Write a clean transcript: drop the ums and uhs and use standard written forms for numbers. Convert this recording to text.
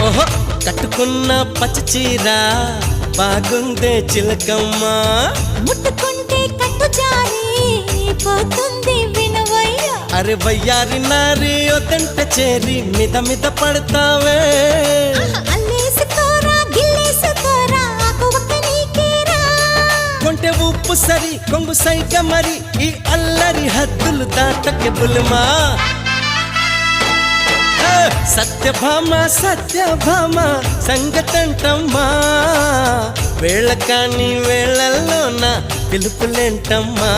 ఓహో కట్టుకున్న పచ్చి చీర బాగుందే చిలకమ్మ ముట్టుకుంటే కట్టు జారి పోతుంది వినవయ్య అరే వయ్యారి నారి ఒదంట చేరి మిద మిద పడతావే అల్లేసుకోరా గిల్లేసుకోరా ఆకువక్క నీకేరా కొంటె ఉప్పు సరి కొంగు సైక మరి ఈ అల్లరి హద్దులు దాటకే బుల్మా సత్యభామ సంగతంటమ్మా వేళ కాని వేళల్లోన పిలుపులేంటమ్మా